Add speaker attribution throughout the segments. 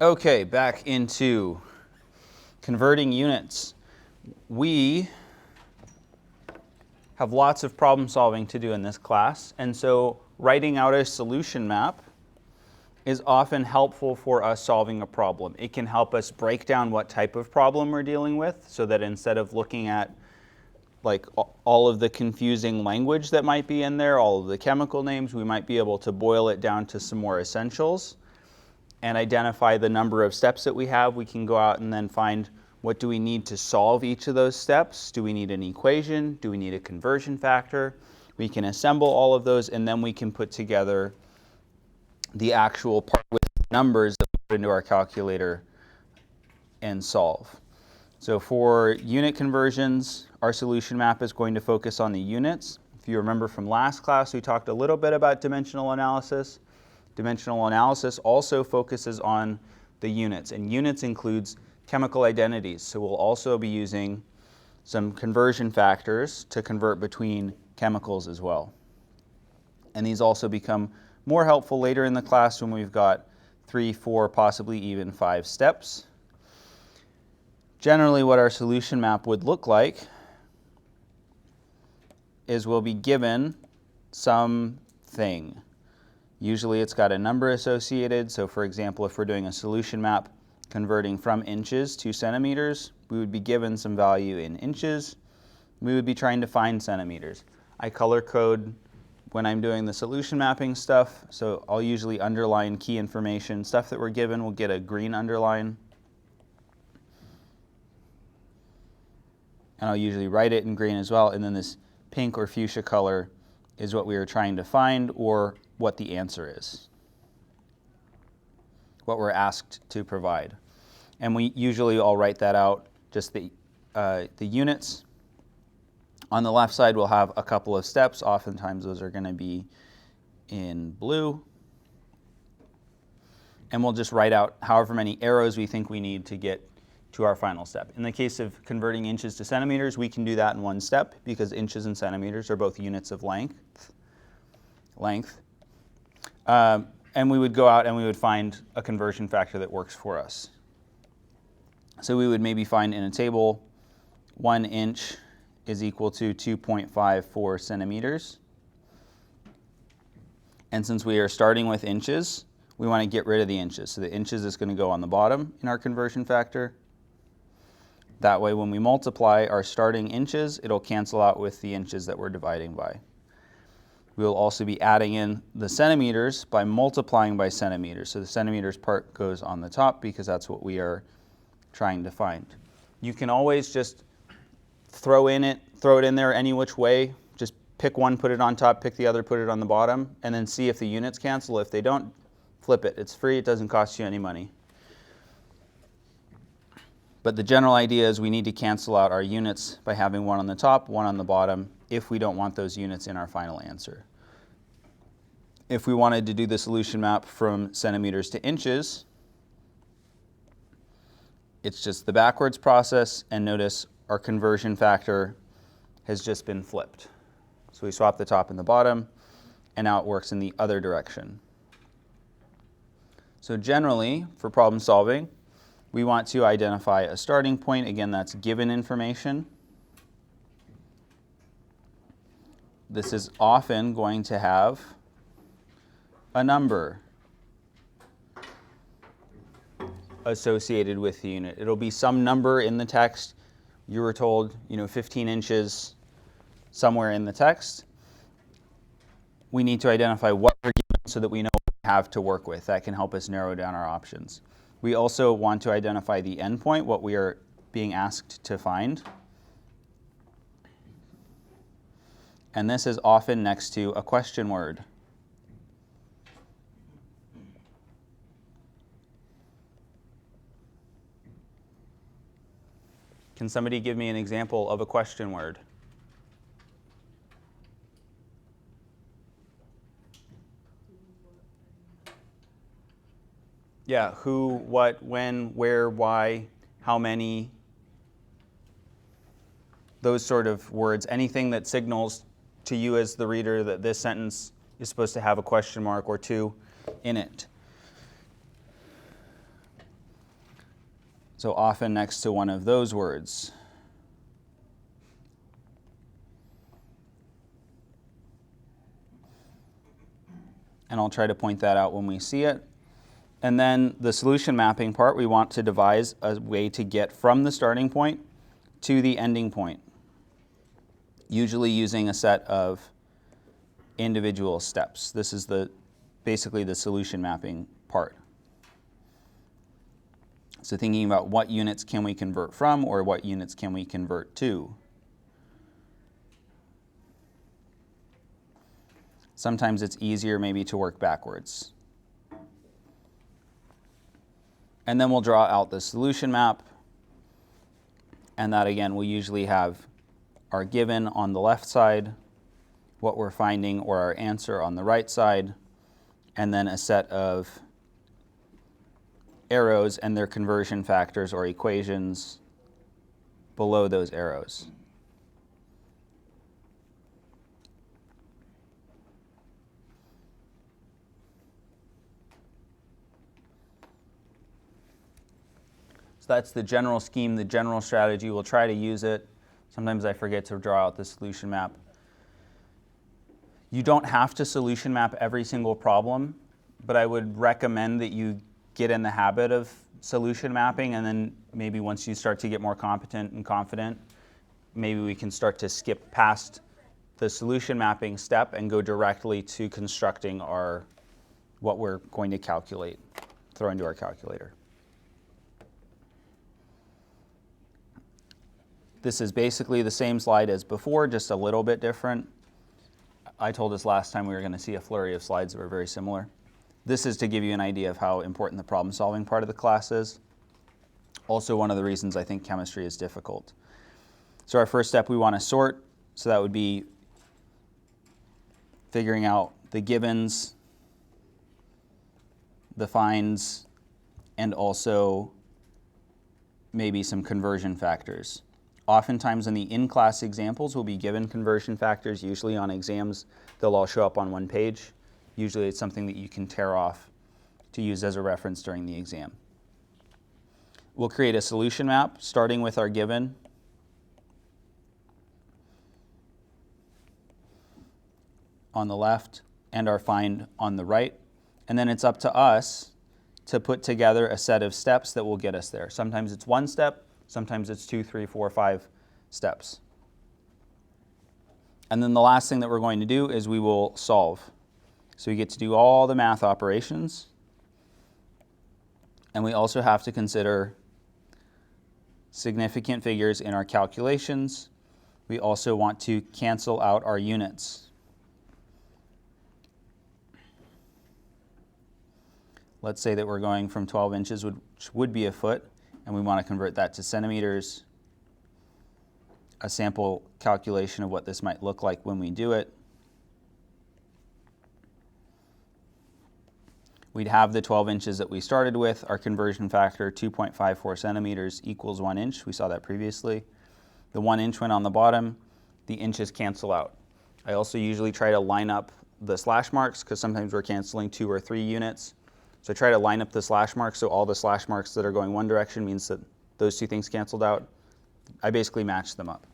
Speaker 1: Okay, back into converting units. We have lots of problem solving to do in this class, and so writing out a solution map is often helpful for us solving a problem. It can help us break down what type of problem we're dealing with, so that instead of looking at like all of the confusing language that might be in there, all of the chemical names, we might be able to boil it down to some more essentials and identify the number of steps that we have. We can go out and then find what do we need to solve each of those steps. Do we need an equation? Do we need a conversion factor? We can assemble all of those, and then we can put together the actual part with numbers that we put into our calculator and solve. So for unit conversions, our solution map is going to focus on the units. If you remember from last class, we talked a little bit about dimensional analysis. Dimensional analysis also focuses on the units, and units includes chemical identities. So we'll also be using some conversion factors to convert between chemicals as well. And these also become more helpful later in the class when we've got 3, 4, possibly even 5 steps. Generally, what our solution map would look like is we'll be given something. Usually it's got a number associated. So for example, if we're doing a solution map converting from inches to centimeters, we would be given some value in inches. We would be trying to find centimeters. I color code when I'm doing the solution mapping stuff, so I'll usually underline key information. Stuff that we're given will get a green underline. And I'll usually write it in green as well, and then this pink or fuchsia color is what we are trying to find or what the answer is, what we're asked to provide. And we usually all write that out, just the units. On the left side, we'll have a couple of steps. Oftentimes, those are going to be in blue. And we'll just write out however many arrows we think we need to get to our final step. In the case of converting inches to centimeters, we can do that in one step because inches and centimeters are both units of length. And we would go out and we would find a conversion factor that works for us. So we would maybe find in a table 1 inch is equal to 2.54 centimeters. And since we are starting with inches, we want to get rid of the inches. So the inches is going to go on the bottom in our conversion factor. That way when we multiply our starting inches, it'll cancel out with the inches that we're dividing by. We will also be adding in the centimeters by multiplying by centimeters. So the centimeters part goes on the top because that's what we are trying to find. You can always just throw it in there any which way. Just pick one, put it on top, pick the other, put it on the bottom, and then see if the units cancel. If they don't, flip it. It's free, it doesn't cost you any money. But the general idea is we need to cancel out our units by having one on the top, one on the bottom, if we don't want those units in our final answer. If we wanted to do the solution map from centimeters to inches, it's just the backwards process, and notice our conversion factor has just been flipped. So we swap the top and the bottom, and now it works in the other direction. So generally, for problem solving, we want to identify a starting point. Again, that's given information. This is often going to have a number associated with the unit. It'll be some number in the text. You were told, 15 inches somewhere in the text. We need to identify what we're given so that we know what we have to work with. That can help us narrow down our options. We also want to identify the endpoint, what we are being asked to find. And this is often next to a question word. Can somebody give me an example of a question word? Yeah, who, what, when, where, why, how many, those sort of words. Anything that signals to you as the reader that this sentence is supposed to have a question mark or two in it. So often next to one of those words. And I'll try to point that out when we see it. And then the solution mapping part, we want to devise a way to get from the starting point to the ending point, usually using a set of individual steps. This is basically the solution mapping part. So thinking about what units can we convert from or what units can we convert to. Sometimes it's easier maybe to work backwards. And then we'll draw out the solution map. And that again, will usually have our given on the left side, what we're finding or our answer on the right side, and then a set of arrows and their conversion factors or equations below those arrows. So that's the general scheme, the general strategy. We'll try to use it. Sometimes I forget to draw out the solution map. You don't have to solution map every single problem, but I would recommend that you get in the habit of solution mapping, and then maybe once you start to get more competent and confident, maybe we can start to skip past the solution mapping step and go directly to constructing what we're going to calculate, throw into our calculator. This is basically the same slide as before, just a little bit different. I told us last time we were going to see a flurry of slides that were very similar. This is to give you an idea of how important the problem-solving part of the class is. Also one of the reasons I think chemistry is difficult. So our first step, we want to sort. So that would be figuring out the givens, the finds, and also maybe some conversion factors. Oftentimes in the in-class examples, we'll be given conversion factors. Usually on exams, they'll all show up on one page. Usually it's something that you can tear off to use as a reference during the exam. We'll create a solution map starting with our given. On the left and our find on the right. And then it's up to us to put together a set of steps that will get us there. Sometimes it's one step, sometimes it's 2, 3, 4, 5 steps. And then the last thing that we're going to do is we will solve. So we get to do all the math operations. And we also have to consider significant figures in our calculations. We also want to cancel out our units. Let's say that we're going from 12 inches, which would be a foot, and we want to convert that to centimeters. A sample calculation of what this might look like when we do it. We'd have the 12 inches that we started with. Our conversion factor, 2.54 centimeters equals 1 inch. We saw that previously. The 1 inch went on the bottom. The inches cancel out. I also usually try to line up the slash marks because sometimes we're canceling 2 or 3 units. So I try to line up the slash marks so all the slash marks that are going one direction means that those two things canceled out. I basically match them up.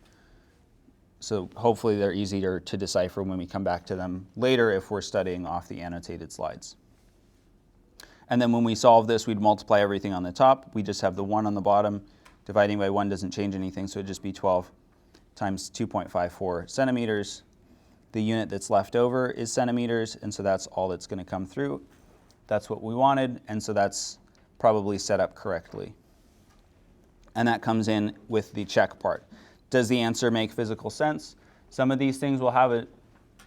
Speaker 1: So hopefully they're easier to decipher when we come back to them later if we're studying off the annotated slides. And then when we solve this, we'd multiply everything on the top. We just have the 1 on the bottom. Dividing by 1 doesn't change anything, so it'd just be 12 times 2.54 centimeters. The unit that's left over is centimeters, and so that's all that's going to come through. That's what we wanted, and so that's probably set up correctly. And that comes in with the check part. Does the answer make physical sense? Some of these things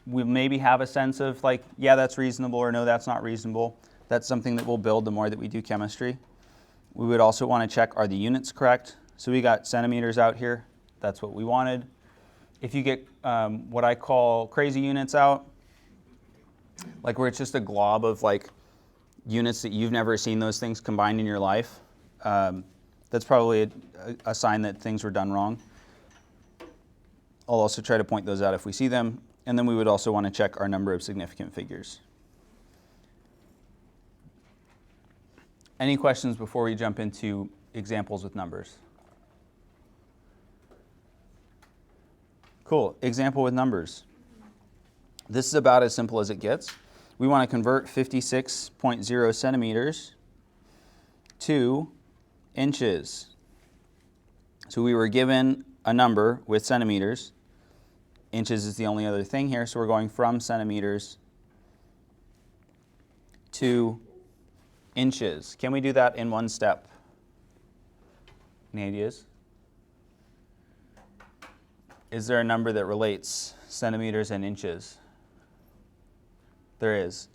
Speaker 1: we maybe have a sense of like, yeah, that's reasonable, or no, that's not reasonable. That's something that we'll build the more that we do chemistry. We would also want to check, are the units correct? So we got centimeters out here. That's what we wanted. If you get what I call crazy units out, like where it's just a glob of like units that you've never seen those things combined in your life, that's probably a sign that things were done wrong. I'll also try to point those out if we see them. And then we would also want to check our number of significant figures. Any questions before we jump into examples with numbers? Cool, example with numbers. This is about as simple as it gets. We want to convert 56.0 centimeters to inches. So we were given a number with centimeters. Inches is the only other thing here, so we're going from centimeters to inches. Can we do that in one step? Any ideas? Is there a number that relates centimeters and inches? There is.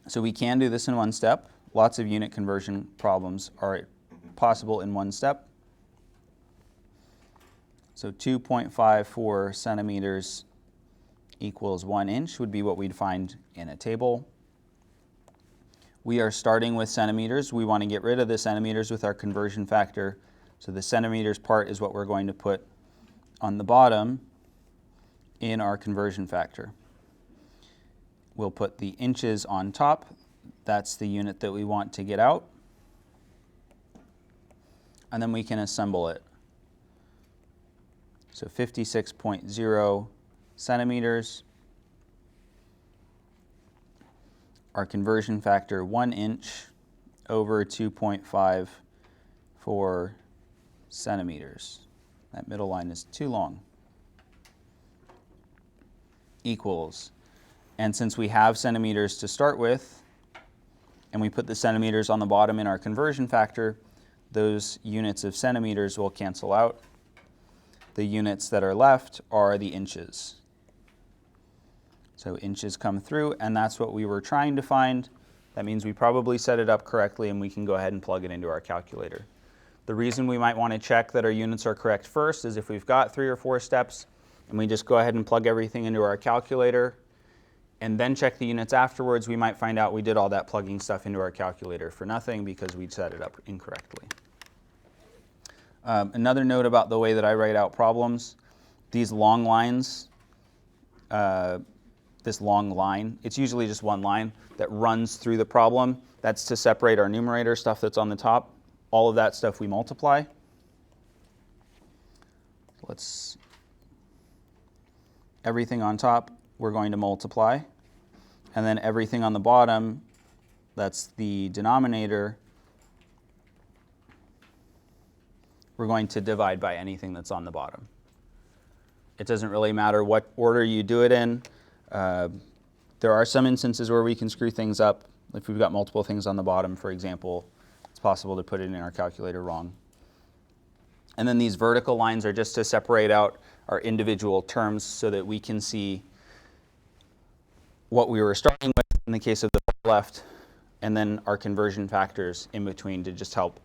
Speaker 1: So we can do this in one step. Lots of unit conversion problems are possible in one step. So 2.54 centimeters equals 1 inch would be what we'd find in a table. We are starting with centimeters. We want to get rid of the centimeters with our conversion factor. So the centimeters part is what we're going to put on the bottom in our conversion factor. We'll put the inches on top. That's the unit that we want to get out. And then we can assemble it. So 56.0 centimeters. Our conversion factor 1 inch over 2.54 centimeters. That middle line is too long. Equals. And since we have centimeters to start with, and we put the centimeters on the bottom in our conversion factor, those units of centimeters will cancel out. The units that are left are the inches. So inches come through, and that's what we were trying to find. That means we probably set it up correctly, and we can go ahead and plug it into our calculator. The reason we might want to check that our units are correct first is if we've got 3 or 4 steps, and we just go ahead and plug everything into our calculator, and then check the units afterwards, we might find out we did all that plugging stuff into our calculator for nothing because we set it up incorrectly. Another note about the way that I write out problems, these long lines, this long line, it's usually just one line that runs through the problem. That's to separate our numerator stuff that's on the top. All of that stuff we multiply. Everything on top we're going to multiply. And then everything on the bottom, that's the denominator, we're going to divide by anything that's on the bottom. It doesn't really matter what order you do it in. There are some instances where we can screw things up. If we've got multiple things on the bottom, for example, it's possible to put it in our calculator wrong. And then these vertical lines are just to separate out our individual terms so that we can see what we were starting with in the case of the left, and then our conversion factors in between to just help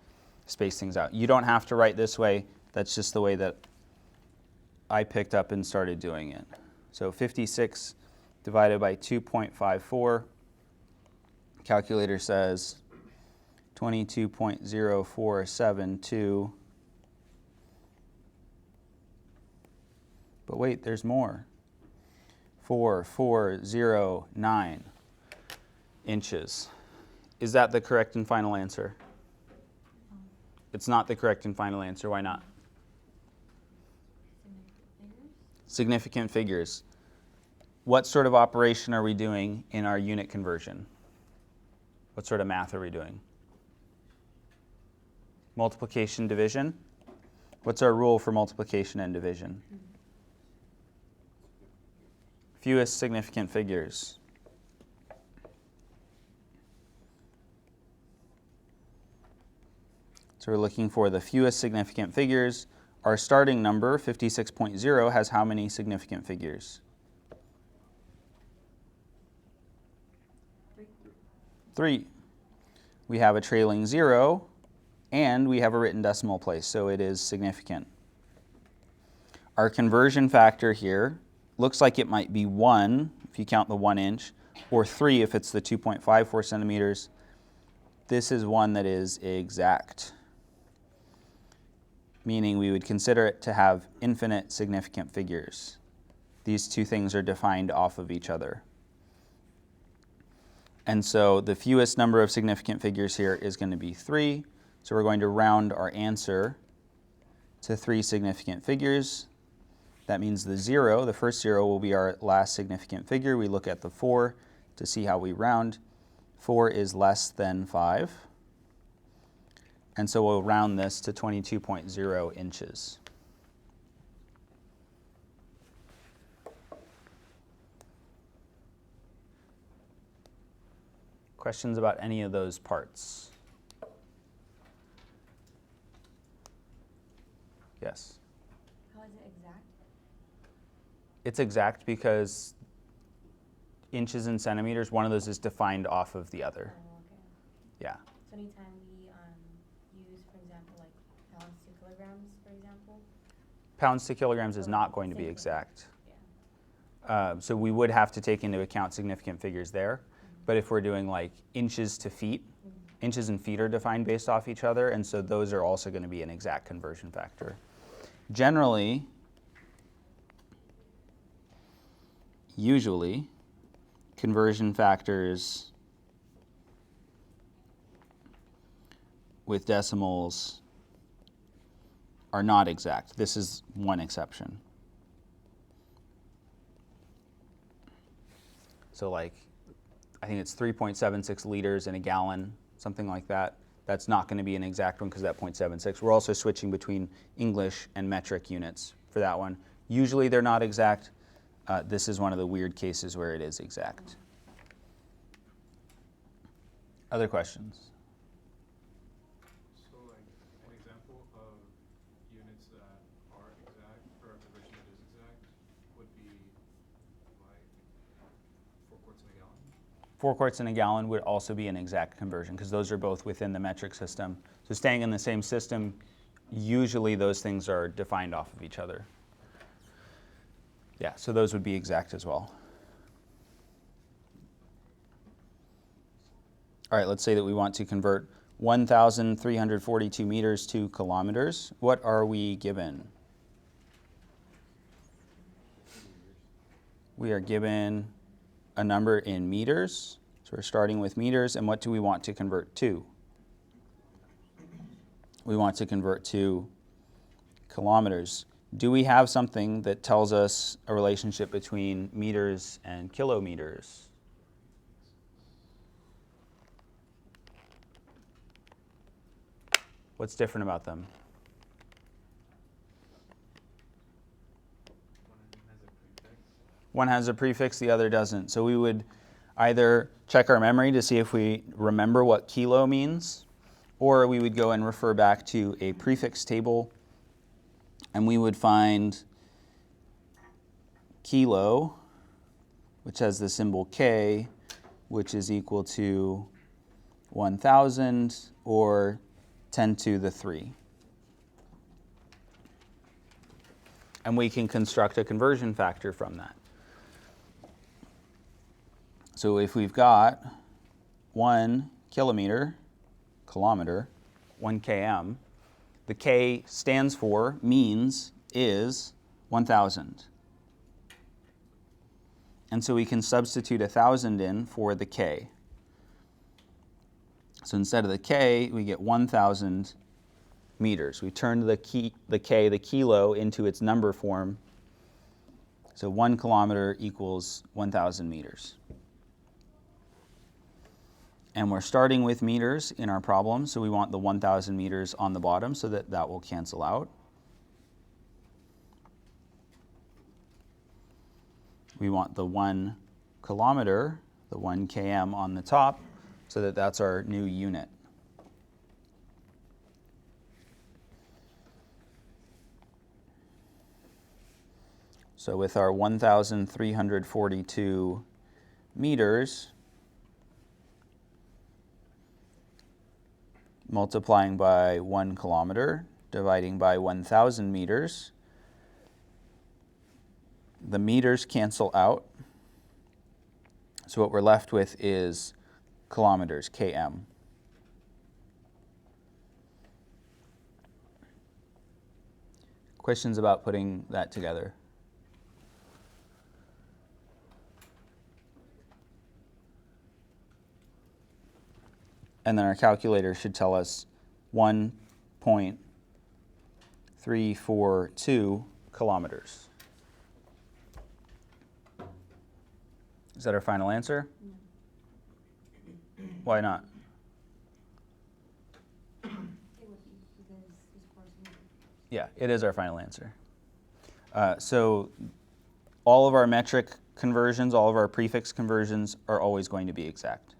Speaker 1: space things out. You don't have to write this way. That's just the way that I picked up and started doing it. So 56 divided by 2.54, calculator says 22.0472. But wait, there's more. 4409 inches. Is that the correct and final answer? It's not the correct and final answer. Why not? Significant figures. What sort of operation are we doing in our unit conversion? What sort of math are we doing? Multiplication, division. What's our rule for multiplication and division? Fewest significant figures. So we're looking for the fewest significant figures. Our starting number, 56.0, has how many significant figures? 3. We have a trailing 0, and we have a written decimal place, so it is significant. Our conversion factor here looks like it might be 1, if you count the 1 inch, or 3 if it's the 2.54 centimeters. This is one that is exact, meaning we would consider it to have infinite significant figures. These two things are defined off of each other. And so the fewest number of significant figures here is going to be 3. So we're going to round our answer to 3 significant figures. That means the 0, the first 0, will be our last significant figure. We look at the 4 to see how we round. 4 is less than 5. And so we'll round this to 22.0 inches. Questions about any of those parts? Yes?
Speaker 2: How is it exact?
Speaker 1: It's exact because inches and centimeters, one of those is defined off of the other.
Speaker 2: Oh, okay.
Speaker 1: Yeah.
Speaker 2: So anytime we use, for example, like pounds to kilograms, for example?
Speaker 1: Pounds to kilograms is not going to be exact. So we would have to take into account significant figures there. But if we're doing like inches to feet, inches and feet are defined based off each other, and so those are also going to be an exact conversion factor. Generally, usually, conversion factors with decimals are not exact. This is one exception. So like, I think it's 3.76 liters in a gallon, something like that. That's not going to be an exact one because that 0.76. We're also switching between English and metric units for that one. Usually they're not exact. This is one of the weird cases where it is exact. Other questions?
Speaker 3: So like an example of units that are exact, or a conversion that is exact, would be like 4 quarts in a gallon?
Speaker 1: 4 quarts in a gallon would also be an exact conversion because those are both within the metric system. So staying in the same system, usually those things are defined off of each other. Yeah, so those would be exact as well. All right, let's say that we want to convert 1,342 meters to kilometers. What are we given? We are given a number in meters. So we're starting with meters, and what do we want to convert to? We want to convert to kilometers. Do we have something that tells us a relationship between meters and kilometers? What's different about them? One has a prefix, the other doesn't. So we would either check our memory to see if we remember what kilo means, or we would go and refer back to a prefix table, and we would find kilo, which has the symbol K, which is equal to 1,000, or 10 to the 3. And we can construct a conversion factor from that. So if we've got 1 kilometer, 1 km, the K stands for, means, is 1,000. And so we can substitute 1,000 in for the K. So instead of the K, we get 1,000 meters. We turned the K, the kilo, into its number form. So 1 kilometer equals 1,000 meters. And we're starting with meters in our problem, so we want the 1,000 meters on the bottom so that that will cancel out. We want the 1 kilometer, the 1 km on the top, so that that's our new unit. So with our 1,342 meters, multiplying by 1 kilometer, dividing by 1,000 meters, the meters cancel out. So what we're left with is kilometers, km. Questions about putting that together? And then our calculator should tell us 1.342 kilometers. Is that our final answer?
Speaker 2: No.
Speaker 1: Why not?
Speaker 2: It would be because this course is
Speaker 1: Yeah, it is our final answer. So all of our metric conversions, all of our prefix conversions are always going to be exact.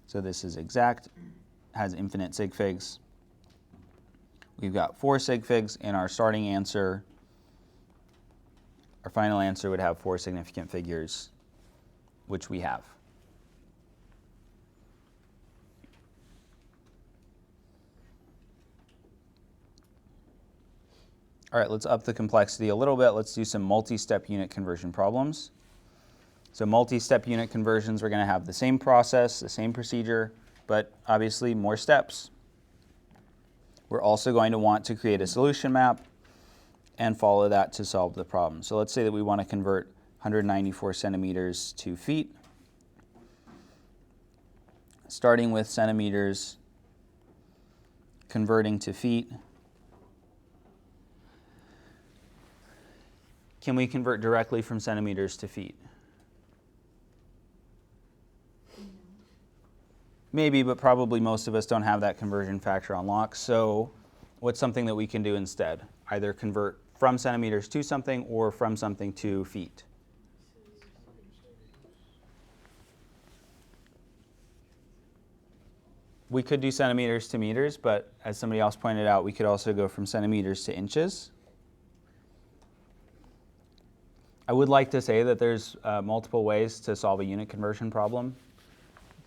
Speaker 1: So this is exact, has infinite sig figs. We've got 4 sig figs, and our starting answer, our final answer would have 4 significant figures, which we have. All right, let's up the complexity a little bit. Let's do some multi-step unit conversion problems. So multi-step unit conversions, we're going to have the same process, the same procedure, but obviously more steps. We're also going to want to create a solution map and follow that to solve the problem. So let's say that we want to convert 194 centimeters to feet. Starting with centimeters, converting to feet. Can we convert directly from centimeters to feet? Maybe, but probably most of us don't have that conversion factor on lock. So what's something that we can do instead? Either convert from centimeters to something or from something to feet. We could do centimeters to meters, but as somebody else pointed out, we could also go from centimeters to inches. I would like to say that there's multiple ways to solve a unit conversion problem.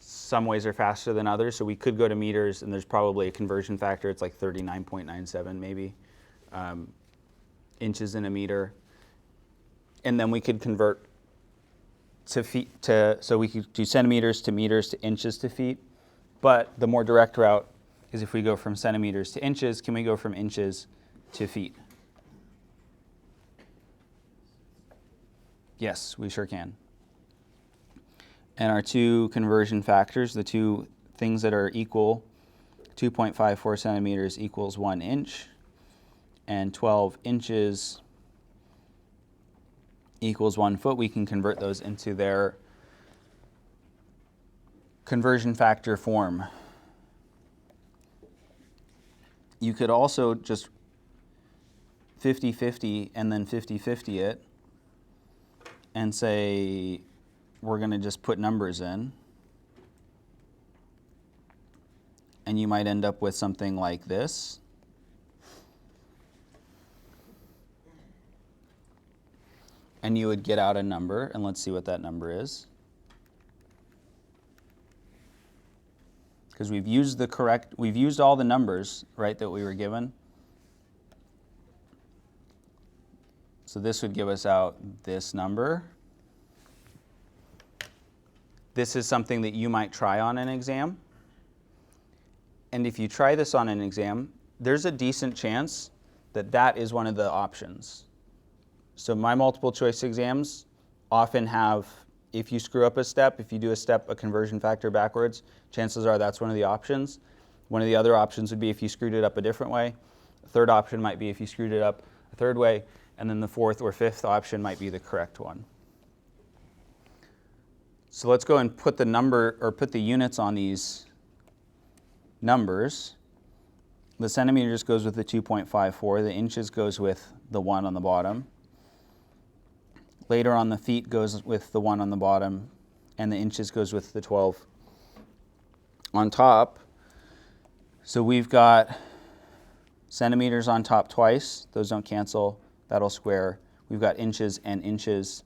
Speaker 1: Some ways are faster than others, so we could go to meters, and there's probably a conversion factor. It's like 39.97 maybe, inches in a meter. And then we could convert to feet so we could do centimeters to meters to inches to feet. But the more direct route is if we go from centimeters to inches, can we go from inches to feet? Yes, we sure can. And our 2 conversion factors, the 2 things that are equal, 2.54 centimeters equals 1 inch, and 12 inches equals 1 foot. We can convert those into their conversion factor form. You could also just 50-50 and then 50-50 it and say, we're going to just put numbers in. And you might end up with something like this. And you would get out a number, and let's see what that number is. Because we've used all the numbers, right, that we were given. So this would give us out this number. This is something that you might try on an exam. And if you try this on an exam, there's a decent chance that that is one of the options. So my multiple choice exams often have, if you screw up a step, if you do a conversion factor backwards, chances are that's one of the options. One of the other options would be if you screwed it up a different way. A third option might be if you screwed it up a third way. And then the 4th or 5th option might be the correct one. So let's go and put the number, or put the units on these numbers. The centimeters goes with the 2.54. The inches goes with the 1 on the bottom. Later on, the feet goes with the 1 on the bottom, and the inches goes with the 12 on top. So we've got centimeters on top twice. Those don't cancel. That'll square. We've got inches and inches,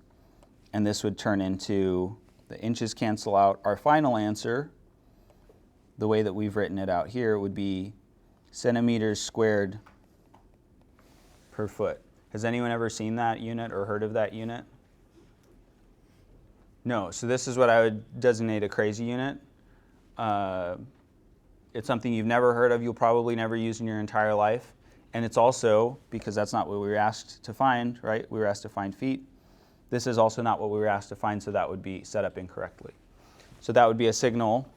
Speaker 1: and this would turn into, the inches cancel out. Our final answer, the way that we've written it out here, would be centimeters squared per foot. Has anyone ever seen that unit or heard of that unit? No, so this is what I would designate a crazy unit. It's something you've never heard of, you'll probably never use in your entire life. And it's also, because that's not what we were asked to find, right? We were asked to find feet. This is also not what we were asked to find, so that would be set up incorrectly. So that would be a signal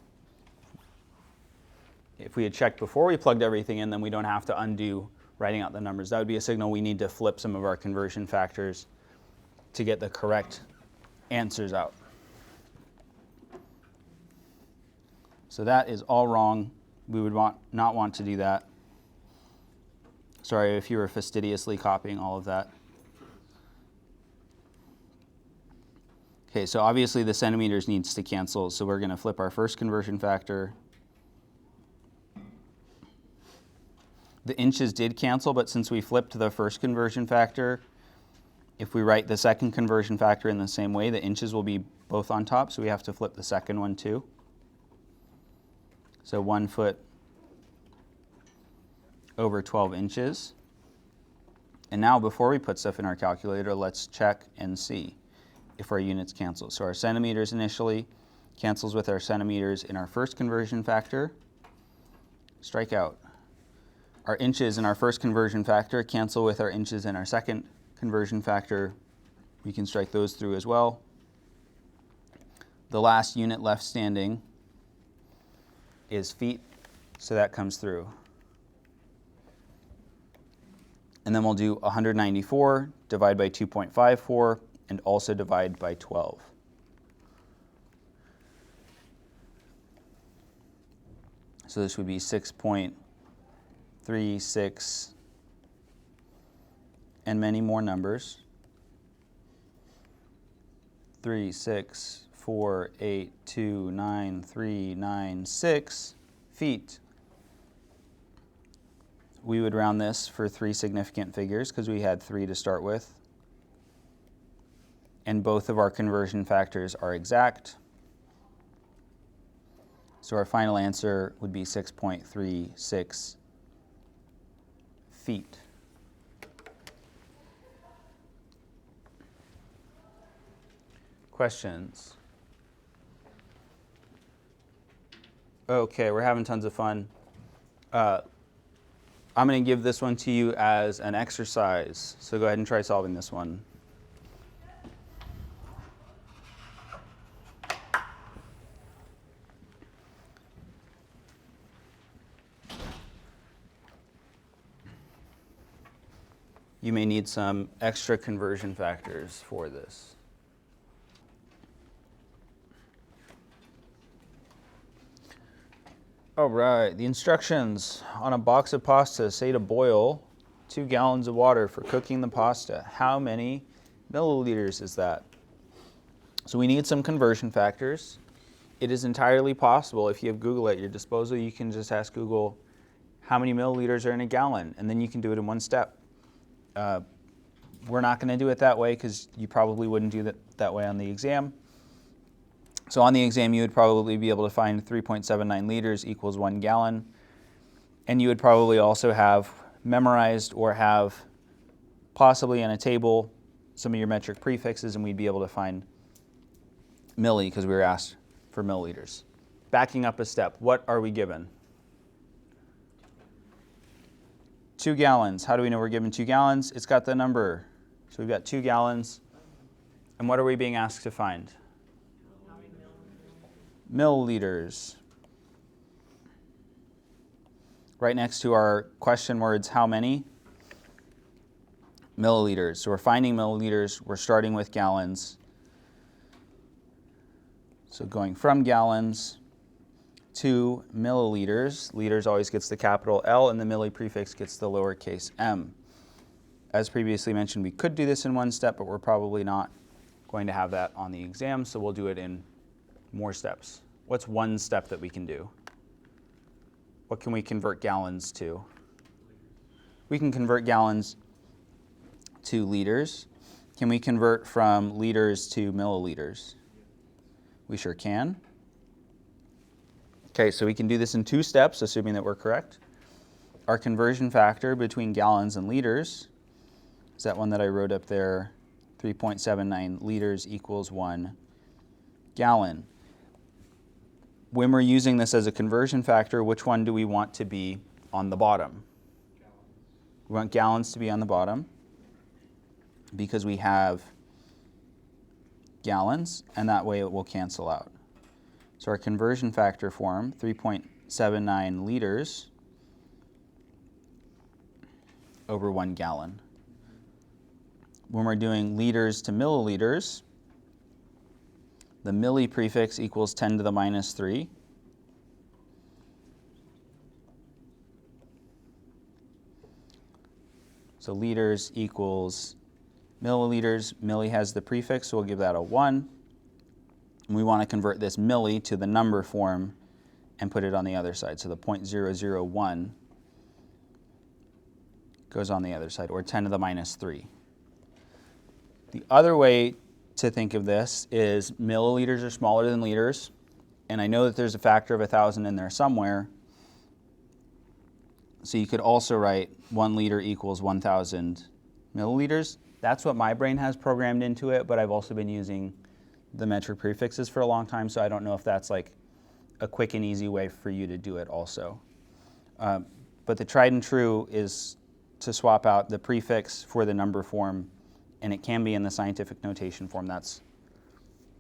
Speaker 1: If we had checked before we plugged everything in, then we don't have to undo writing out the numbers. That would be a signal we need to flip some of our conversion factors to get the correct answers out. So that is all wrong. We would not want to do that. Sorry if you were fastidiously copying all of that. Okay, so obviously the centimeters needs to cancel, so we're going to flip our first conversion factor. The inches did cancel, but since we flipped the first conversion factor, if we write the second conversion factor in the same way, the inches will be both on top, so we have to flip the second one too. So 1 foot over 12 inches. And now before we put stuff in our calculator, let's check and see if our units cancel. So our centimeters initially cancels with our centimeters in our first conversion factor. Strike out. Our inches in our first conversion factor cancel with our inches in our second conversion factor. We can strike those through as well. The last unit left standing is feet, so that comes through. And then we'll do 194, divide by 2.54, and also divide by 12. So this would be 6.36 and many more numbers. 3, 6, 4, 8, 2, 9, 3, 9, 6 feet. We would round this for 3 significant figures because we had 3 to start with. And both of our conversion factors are exact. So our final answer would be 6.36 feet. Questions? Okay, we're having tons of fun. I'm going to give this one to you as an exercise. So go ahead and try solving this one. You may need some extra conversion factors for this. All right, the instructions on a box of pasta say to boil 2 gallons of water for cooking the pasta. How many milliliters is that? So we need some conversion factors. It is entirely possible, if you have Google at your disposal, you can just ask Google how many milliliters are in a gallon, and then you can do it in one step. We're not going to do it that way because you probably wouldn't do that way on the exam. So on the exam, you would probably be able to find 3.79 liters equals 1 gallon. And you would probably also have memorized or have possibly in a table some of your metric prefixes, and we'd be able to find milli because we were asked for milliliters. Backing up a step, what are we given? 2 gallons. How do we know we're given 2 gallons? It's got the number. So we've got 2 gallons. And what are we being asked to find? Milliliters. Right next to our question words, how many? Milliliters. So we're finding milliliters. We're starting with gallons. So going from gallons to milliliters. Liters always gets the capital L, and the milli prefix gets the lowercase m. As previously mentioned, we could do this in one step, but we're probably not going to have that on the exam, so we'll do it in more steps. What's one step that we can do? What can we convert gallons to? We can convert gallons to liters. Can we convert from liters to milliliters? We sure can. Okay, so we can do this in 2 steps, assuming that we're correct. Our conversion factor between gallons and liters is that one that I wrote up there, 3.79 liters equals 1 gallon. When we're using this as a conversion factor, which one do we want to be on the bottom?
Speaker 3: Gallons.
Speaker 1: We want gallons to be on the bottom because we have gallons, and that way it will cancel out. So our conversion factor form, 3.79 0.79 liters over 1 gallon. When we're doing liters to milliliters, the milli prefix equals 10 to the minus 3. So liters equals milliliters. Milli has the prefix, so we'll give that a 1. And we want to convert this milli to the number form and put it on the other side. So the 0.001 goes on the other side, or 10 to the minus 3. The other way to think of this is milliliters are smaller than liters, and I know that there's a factor of 1,000 in there somewhere. So you could also write 1 liter equals 1,000 milliliters. That's what my brain has programmed into it, but I've also been using the metric prefixes for a long time, so I don't know if that's like a quick and easy way for you to do it also. But the tried and true is to swap out the prefix for the number form, and it can be in the scientific notation form. That's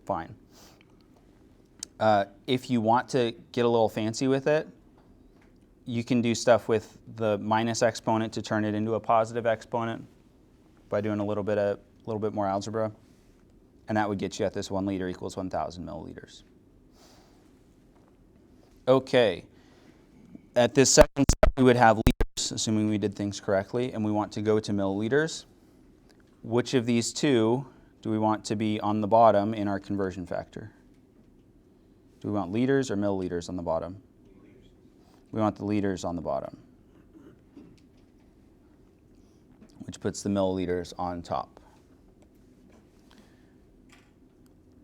Speaker 1: fine. If you want to get a little fancy with it, you can do stuff with the minus exponent to turn it into a positive exponent by doing a little bit more algebra, and that would get you at this 1 liter equals 1,000 milliliters. Okay, at this second step we would have liters, assuming we did things correctly, and we want to go to milliliters. Which of these two do we want to be on the bottom in our conversion factor? Do we want liters or milliliters on the bottom? We want the liters on the bottom, which puts the milliliters on top.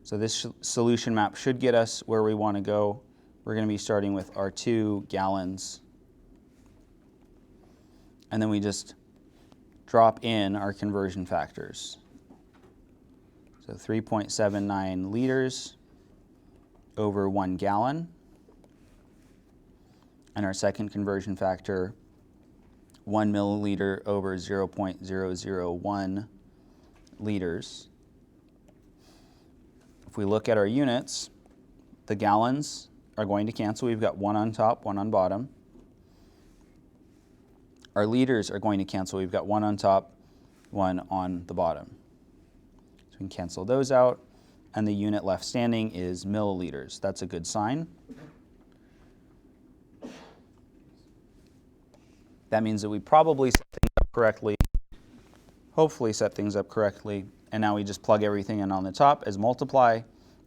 Speaker 1: So this solution map should get us where we want to go. We're going to be starting with our 2 gallons, and then we just drop in our conversion factors. So 3.79 liters over 1 gallon. And our second conversion factor, 1 milliliter over 0.001 liters. If we look at our units, the gallons are going to cancel. We've got 1 on top, 1 on bottom. Our liters are going to cancel. We've got 1 on top, 1 on the bottom. So we can cancel those out, and the unit left standing is milliliters. That's a good sign. That means that we probably set things up correctly, hopefully set things up correctly, and now we just plug everything in on the top as multiply,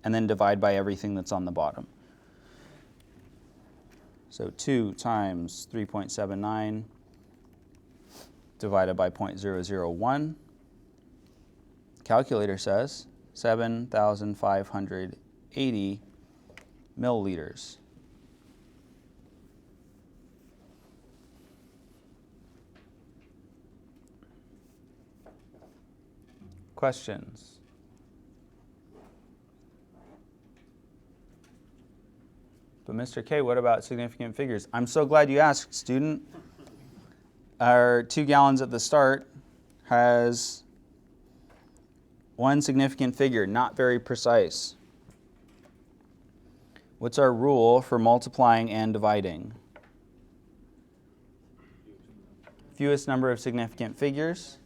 Speaker 1: and then divide by everything that's on the bottom. So 2 times 3.79 divided by 0.001. Calculator says 7,580 milliliters. Questions? But Mr. K, what about significant figures? I'm so glad you asked, student. Our 2 gallons at the start has 1 significant figure, not very precise. What's our rule for multiplying and dividing? Fewest number of significant figures.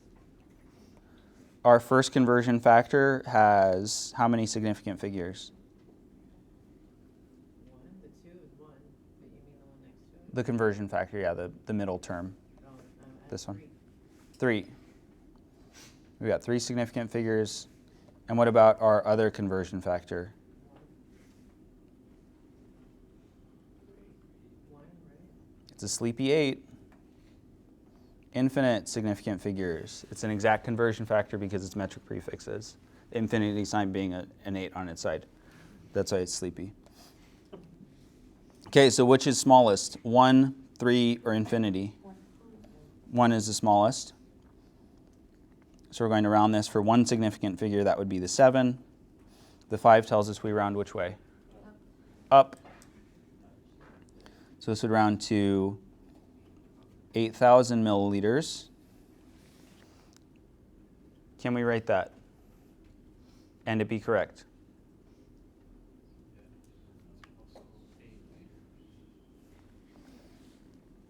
Speaker 1: Our first conversion factor has how many significant figures?
Speaker 2: 1, the 2 is 1, but you mean the one next to it?
Speaker 1: The conversion factor, yeah, the middle term. This one. 3. We got 3 significant figures. And what about our other conversion factor?
Speaker 2: 1, right?
Speaker 1: It's a sleepy 8. Infinite significant figures. It's an exact conversion factor because it's metric prefixes. The infinity sign being an 8 on its side. That's why it's sleepy. Okay, so which is smallest? 1, 3, or infinity? 1 is the smallest. So we're going to round this for 1 significant figure. That would be the 7. The 5 tells us we round which way? Up. So this would round to 8,000 milliliters. Can we write that? And it be correct?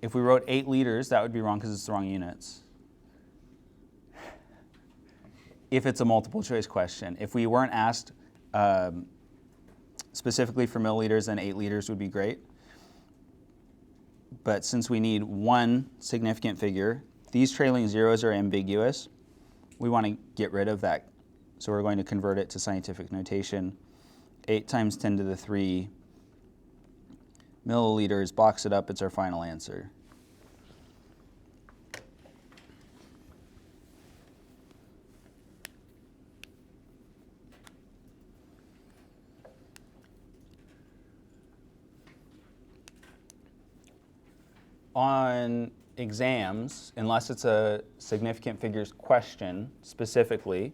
Speaker 1: If we wrote 8 liters, that would be wrong because it's the wrong units. If it's a multiple choice question. If we weren't asked specifically for milliliters, then 8 liters would be great. But since we need one significant figure, these trailing zeros are ambiguous. We want to get rid of that. So we're going to convert it to scientific notation. 8 times 10 to the 3 milliliters, box it up, it's our final answer. On exams, unless it's a significant figures question specifically,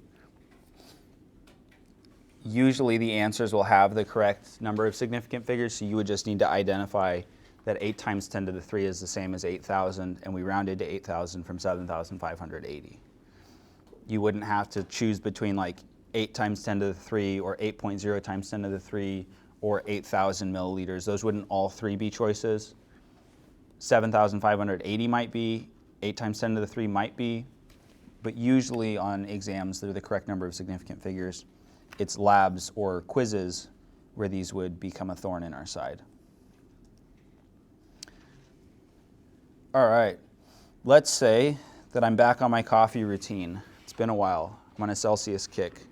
Speaker 1: usually the answers will have the correct number of significant figures, so you would just need to identify that 8 times 10 to the 3 is the same as 8,000, and we rounded to 8,000 from 7,580. You wouldn't have to choose between like 8 times 10 to the 3 or 8.0 times 10 to the 3 or 8,000 milliliters. Those wouldn't all three be choices. 7,580 might be, 8 times 10 to the 3 might be, but usually on exams they're the correct number of significant figures. It's labs or quizzes where these would become a thorn in our side. All right, let's say that I'm back on my coffee routine. It's been a while. I'm on a Celsius kick.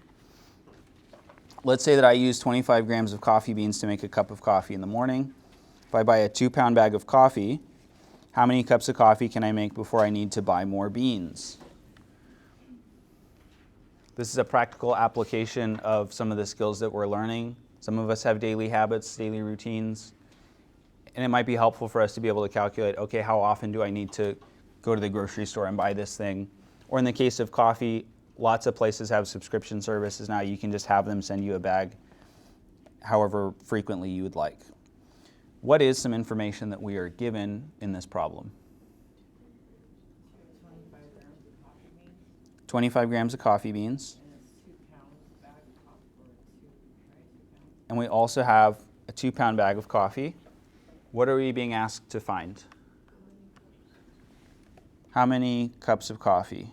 Speaker 1: Let's say that I use 25 grams of coffee beans to make a cup of coffee in the morning. If I buy a 2-pound bag of coffee, how many cups of coffee can I make before I need to buy more beans? This is a practical application of some of the skills that we're learning. Some of us have daily habits, daily routines, and it might be helpful for us to be able to calculate, okay, how often do I need to go to the grocery store and buy this thing? Or in the case of coffee, lots of places have subscription services now. You can just have them send you a bag however frequently you would like. What is some information that we are given in this problem? 25 grams of coffee beans. And we also have a 2-pound bag of coffee. What are we being asked to find? How many cups of coffee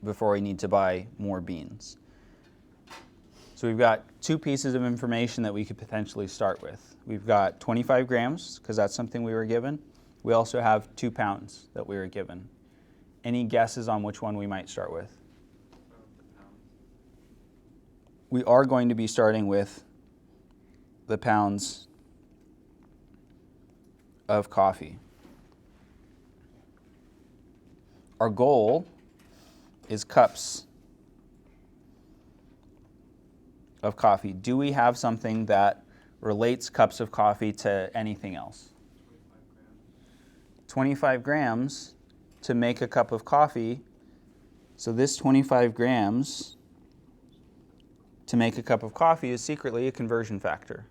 Speaker 1: before we need to buy more beans? So we've got 2 pieces of information that we could potentially start with. We've got 25 grams, because that's something we were given. We also have 2 pounds that we were given. Any guesses on which one we might start with? We are going to be starting with the pounds of coffee. Our goal is cups of coffee. Do we have something that relates cups of coffee to anything else? 25 grams to make a cup of coffee. So this 25 grams to make a cup of coffee is secretly a conversion factor.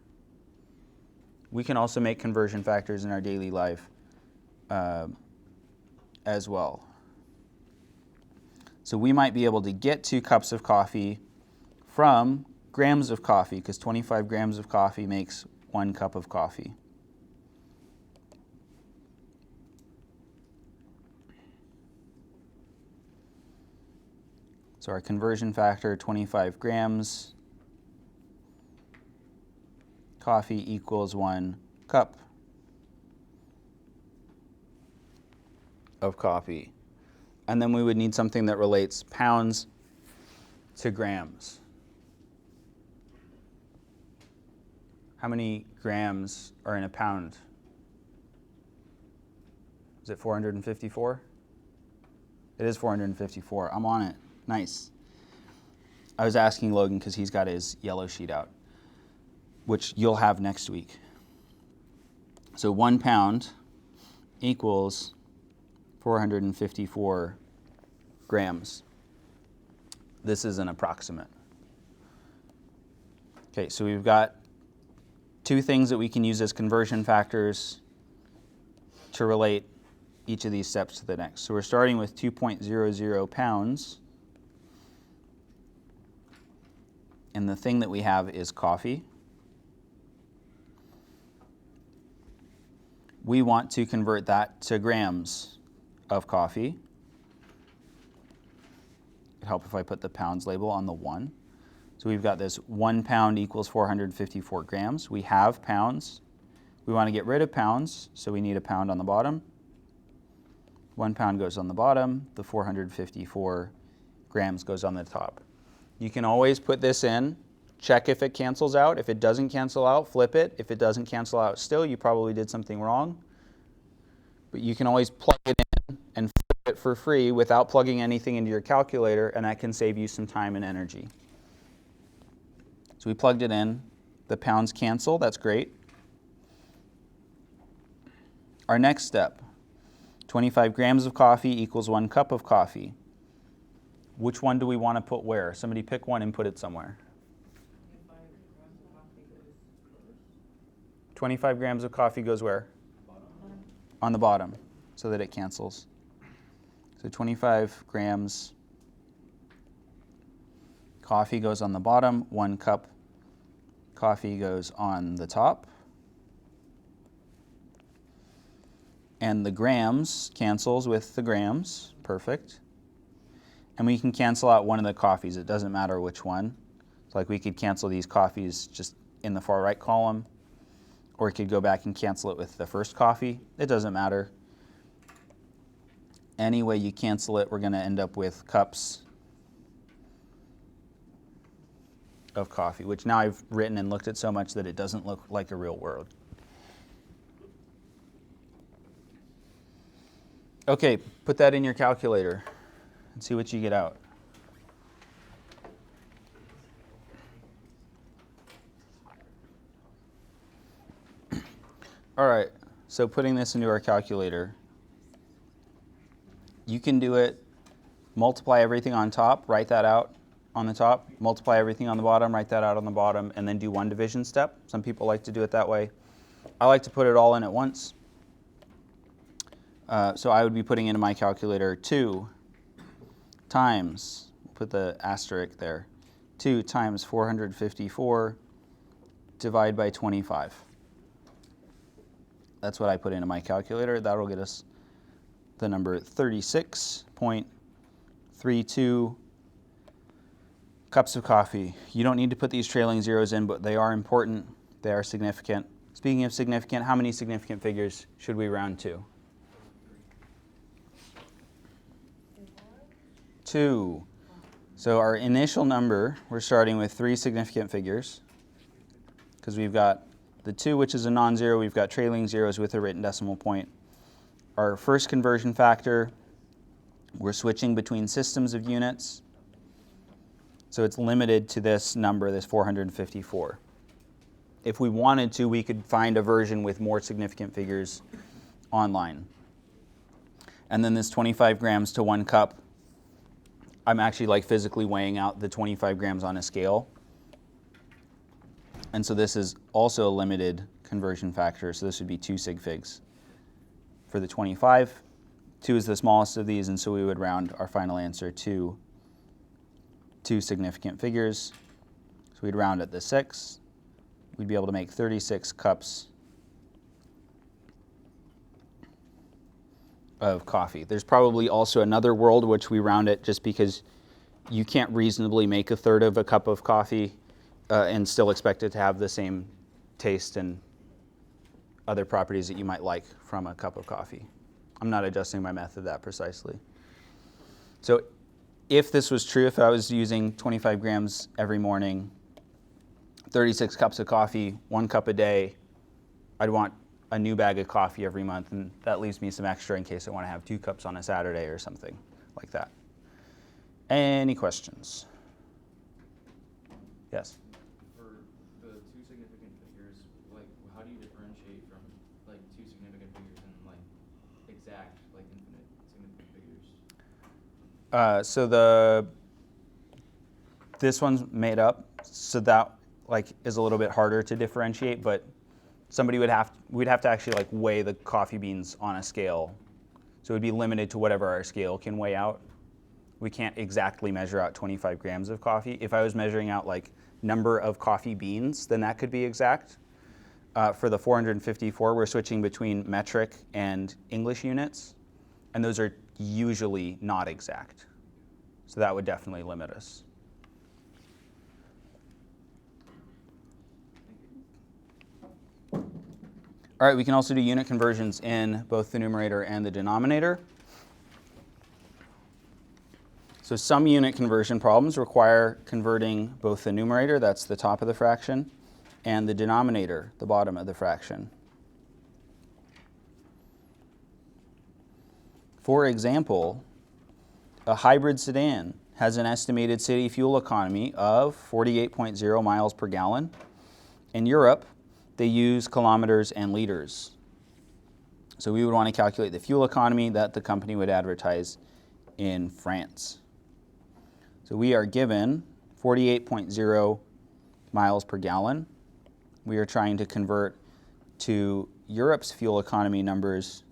Speaker 1: We can also make conversion factors in our daily life as well. So we might be able to get 2 cups of coffee from grams of coffee, because 25 grams of coffee makes 1 cup of coffee. So our conversion factor, 25 grams, coffee equals 1 cup of coffee. And then we would need something that relates pounds to grams. How many grams are in a pound? Is it 454? It is 454. I'm on it. Nice. I was asking Logan because he's got his yellow sheet out, which you'll have next week. So 1 pound equals 454 grams. This is an approximate. Okay, so we've got 2 things that we can use as conversion factors to relate each of these steps to the next. So we're starting with 2.00 pounds. And the thing that we have is coffee. we want to convert that to grams of coffee. It'd help if I put the pounds label on the 1. So we've got this 1 pound equals 454 grams. We have pounds. We want to get rid of pounds, so we need a pound on the bottom. 1 pound goes on the bottom. The 454 grams goes on the top. You can always put this in, check if it cancels out. If it doesn't cancel out, flip it. If it doesn't cancel out still, you probably did something wrong. But you can always plug it in and flip it for free without plugging anything into your calculator, and that can save you some time and energy. So we plugged it in. The pounds cancel. That's great. Our next step, 25 grams of coffee equals 1 cup of coffee. Which one do we want to put where? Somebody pick one and put it somewhere. 25 grams of coffee goes where? On the bottom, so that it cancels. So 25 grams coffee goes on the bottom, 1 cup coffee goes on the top. And the grams cancels with the grams, perfect. And we can cancel out one of the coffees, it doesn't matter which one. So like we could cancel these coffees just in the far right column, or we could go back and cancel it with the first coffee, it doesn't matter. Any way you cancel it, we're going to end up with cups of coffee, which now I've written and looked at so much that it doesn't look like a real word. Okay, put that in your calculator and see what you get out. All right, so putting this into our calculator, you can do it, multiply everything on top, write that out on the top, multiply everything on the bottom, write that out on the bottom, and then do one division step. Some people like to do it that way. I like to put it all in at once. So I would be putting into my calculator 2 times, put the asterisk there, 2 times 454 divide by 25. That's what I put into my calculator. That'll get us the number 36.32 cups of coffee. You don't need to put these trailing zeros in, but they are important. They are significant. Speaking of significant, how many significant figures should we round to? 2. So our initial number, we're starting with 3 significant figures because we've got the 2, which is a non-zero. We've got trailing zeros with a written decimal point. Our first conversion factor, we're switching between systems of units. So it's limited to this number, this 454. If we wanted to, we could find a version with more significant figures online. And then this 25 grams to 1 cup, I'm actually like physically weighing out the 25 grams on a scale. And so this is also a limited conversion factor, so this would be 2 sig figs. For the 25, 2 is the smallest of these, and so we would round our final answer to 2 significant figures. So we'd round at the 6. We'd be able to make 36 cups of coffee. There's probably also another world which we round it just because you can't reasonably make 1/3 of a cup of coffee and still expect it to have the same taste and other properties that you might like from a cup of coffee. I'm not adjusting my method that precisely. So if this was true, if I was using 25 grams every morning, 36 cups of coffee, 1 cup a day, I'd want a new bag of coffee every month, and that leaves me some extra in case I want to have 2 cups on a Saturday or something like that. Any questions? Yes?
Speaker 4: For the 2 significant figures, like how do you differentiate from like 2 significant figures and like exact, like infinite significant figures?
Speaker 1: This one's made up, so that like is a little bit harder to differentiate, but we'd have to actually like weigh the coffee beans on a scale. So it would be limited to whatever our scale can weigh out. We can't exactly measure out 25 grams of coffee. If I was measuring out like number of coffee beans, then that could be exact. for the 454, we're switching between metric and English units, and those are usually not exact. So that would definitely limit us. All right, we can also do unit conversions in both the numerator and the denominator. So some unit conversion problems require converting both the numerator, that's the top of the fraction, and the denominator, the bottom of the fraction. For example, a hybrid sedan has an estimated city fuel economy of 48.0 miles per gallon. In Europe, they use kilometers and liters. So we would want to calculate the fuel economy that the company would advertise in France. So we are given 48.0 miles per gallon. We are trying to convert to Europe's fuel economy numbers,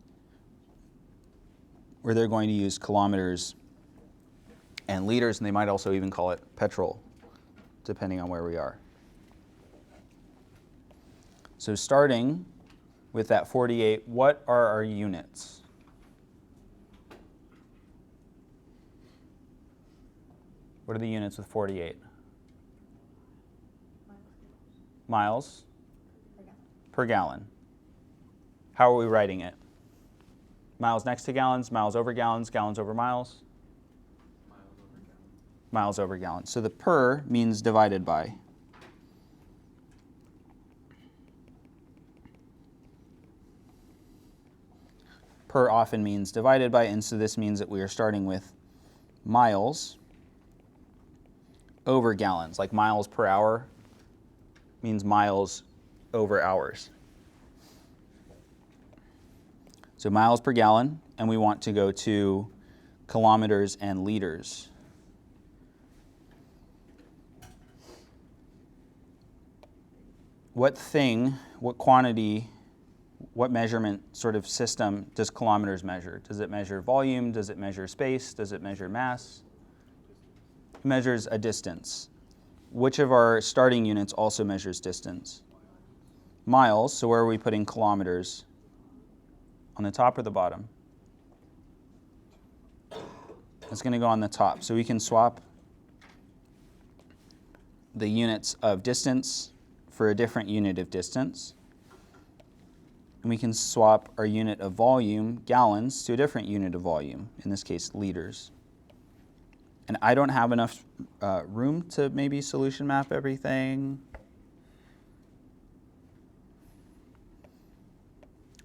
Speaker 1: where they're going to use kilometers and liters, and they might also even call it petrol, depending on where we are. So starting with that 48, what are our units? What are the units with 48? Miles per gallon. How are we writing it? Miles next to gallons, miles over gallons, gallons over miles?
Speaker 3: Miles over gallon.
Speaker 1: Miles over gallons. So the per means divided by. Per often means divided by, and so this means that we are starting with miles over gallons, like miles per hour means miles over hours. So miles per gallon, and we want to go to kilometers and liters. What thing, what quantity, what measurement sort of system does kilometers measure? Does it measure volume? Does it measure space? Does it measure mass? It measures a distance. Which of our starting units also measures distance? Miles. So where are we putting kilometers? On the top or the bottom? It's going to go on the top. So we can swap the units of distance for a different unit of distance. And we can swap our unit of volume, gallons, to a different unit of volume, in this case, liters. And I don't have enough room to maybe solution map everything.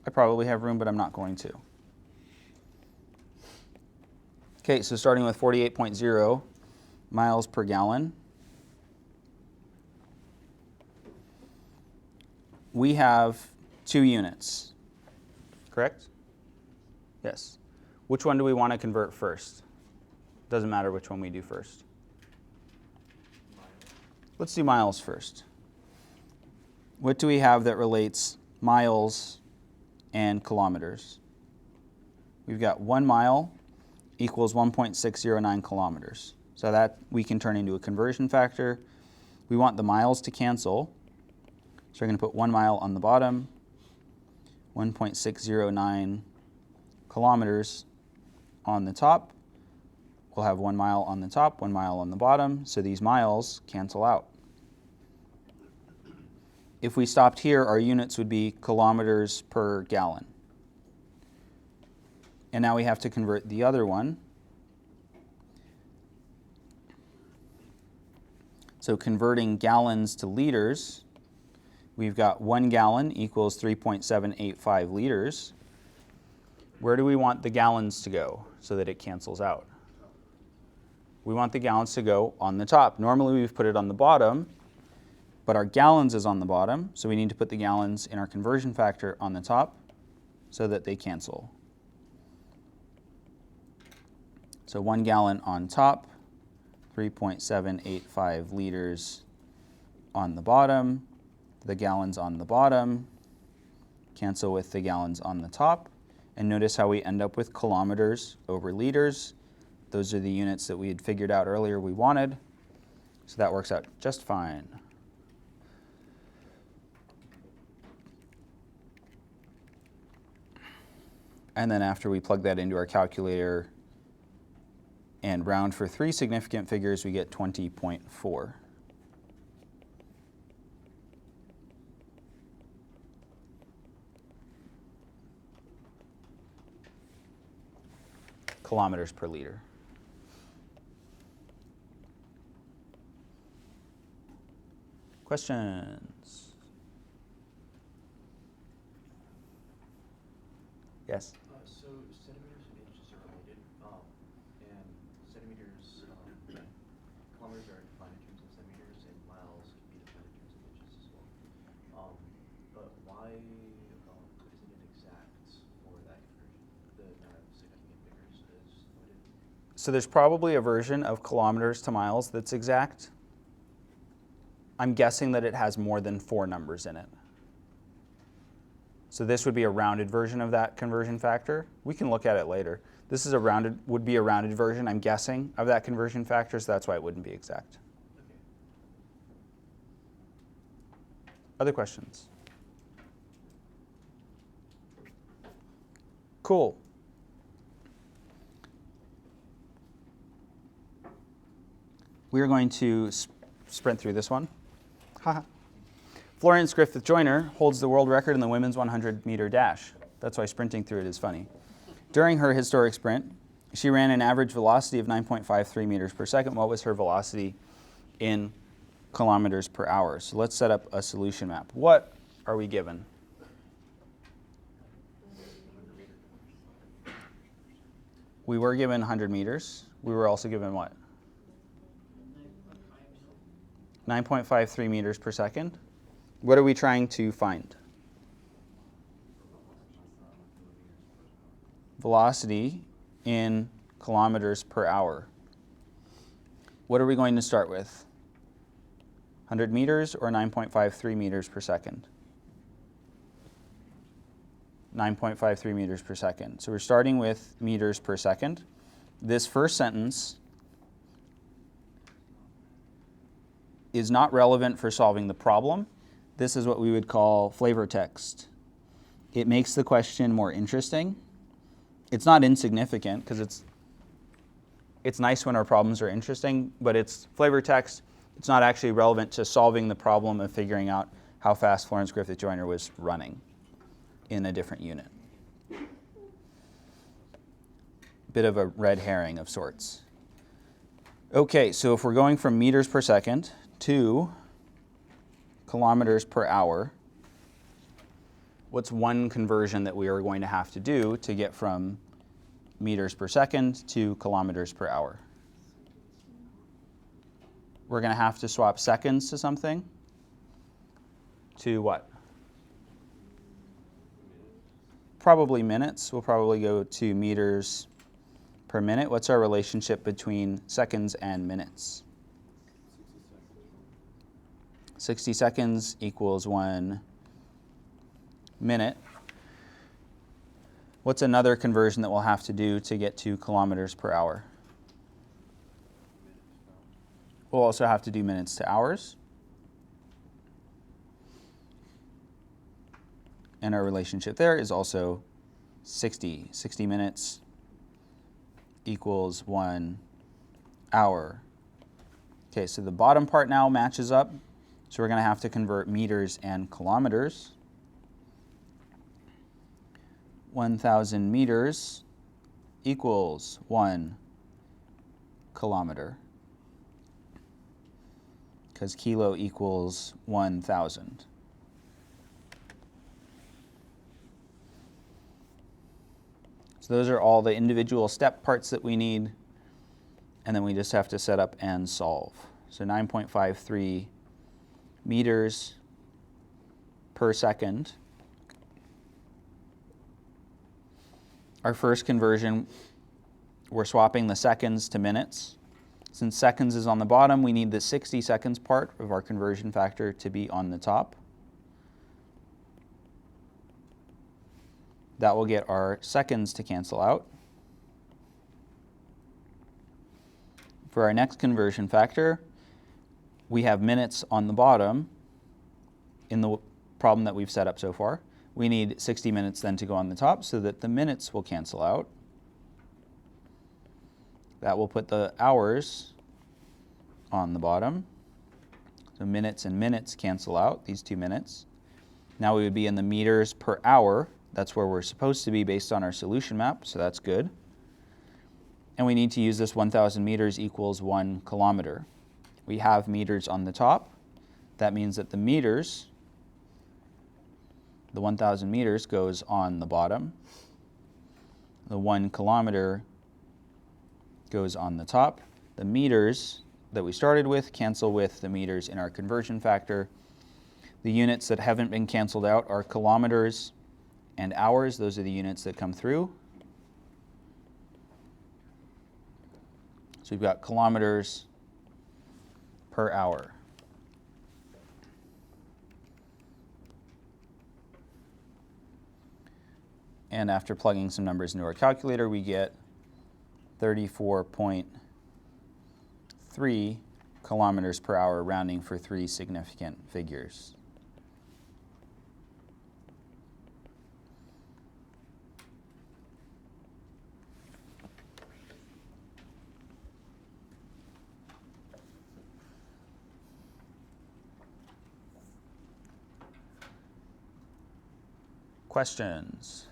Speaker 1: I probably have room, but I'm not going to. Okay, so starting with 48.0 miles per gallon. We have 2 units, correct? Yes. Which one do we want to convert first? Doesn't matter which one we do first. Let's do miles first. What do we have that relates miles and kilometers? We've got 1 mile equals 1.609 kilometers. So that we can turn into a conversion factor. We want the miles to cancel. So we're going to put 1 mile on the bottom, 1.609 kilometers on the top. We'll have 1 mile on the top, 1 mile on the bottom, so these miles cancel out. If we stopped here, our units would be kilometers per gallon. And now we have to convert the other one. So converting gallons to liters, we've got 1 gallon equals 3.785 liters. Where do we want the gallons to go so that it cancels out? We want the gallons to go on the top. Normally we've put it on the bottom, but our gallons is on the bottom, so we need to put the gallons in our conversion factor on the top so that they cancel. So 1 gallon on top, 3.785 liters on the bottom. The gallons on the bottom cancel with the gallons on the top. And notice how we end up with kilometers over liters. Those are the units that we had figured out earlier we wanted. So that works out just fine. And then after we plug that into our calculator and round for 3 significant figures, we get 20.4. kilometers per liter. Questions? Yes?
Speaker 5: So centimeters and inches are related, and centimeters, kilometers are defined in terms of centimeters, and miles can be defined in terms of inches as well. But why isn't it exact for that conversion? The amount of significant figures is limited.
Speaker 1: So there's probably a version of kilometers to miles that's exact. I'm guessing that it has more than 4 numbers in it. So this would be a rounded version of that conversion factor. We can look at it later. This is would be a rounded version, I'm guessing, of that conversion factor, so that's why it wouldn't be exact.
Speaker 5: Okay.
Speaker 1: Other questions? Cool. We are going to sprint through this one. Haha. Florence Griffith Joyner holds the world record in the women's 100-meter dash. That's why sprinting through it is funny. During her historic sprint, she ran an average velocity of 9.53 meters per second. What was her velocity in kilometers per hour? So let's set up a solution map. What are we given? We were given 100 meters. We were also given what? 9.53 meters per second. What are we trying to find? Velocity in kilometers per hour. What are we going to start with? 100 meters or 9.53 meters per second? 9.53 meters per second. So we're starting with meters per second. This first sentence is not relevant for solving the problem. This is what we would call flavor text. It makes the question more interesting. It's not insignificant because it's nice when our problems are interesting, but it's flavor text. It's not actually relevant to solving the problem of figuring out how fast Florence Griffith Joyner was running in a different unit. Bit of a red herring of sorts. Okay, so if we're going from meters per second to kilometers per hour, what's one conversion that we are going to have to do to get from meters per second to kilometers per hour? We're going to have to swap seconds to something. To what? Probably minutes. We'll probably go to meters per minute. What's our relationship between seconds and minutes? 60 seconds equals 1 minute. What's another conversion that we'll have to do to get to kilometers per hour? We'll also have to do minutes to hours. And our relationship there is also 60. 60 minutes equals 1 hour. Okay, so the bottom part now matches up. So we're going to have to convert meters and kilometers. 1,000 meters equals 1 kilometer, because kilo equals 1,000. So those are all the individual step parts that we need, and then we just have to set up and solve. So 9.53 meters per second. Our first conversion, we're swapping the seconds to minutes. Since seconds is on the bottom, we need the 60 seconds part of our conversion factor to be on the top. That will get our seconds to cancel out. For our next conversion factor, we have minutes on the bottom in the problem that we've set up so far. We need 60 minutes then to go on the top so that the minutes will cancel out. That will put the hours on the bottom. So minutes and minutes cancel out, these 2 minutes. Now we would be in the meters per hour. That's where we're supposed to be based on our solution map, so that's good. And we need to use this 1,000 meters equals 1 kilometer. We have meters on the top. That means that the meters, the 1,000 meters goes on the bottom. The 1 kilometer goes on the top. The meters that we started with cancel with the meters in our conversion factor. The units that haven't been canceled out are kilometers and hours. Those are the units that come through. So we've got kilometers per hour. And after plugging some numbers into our calculator, we get 34.3 kilometers per hour, rounding for 3 significant figures. Questions?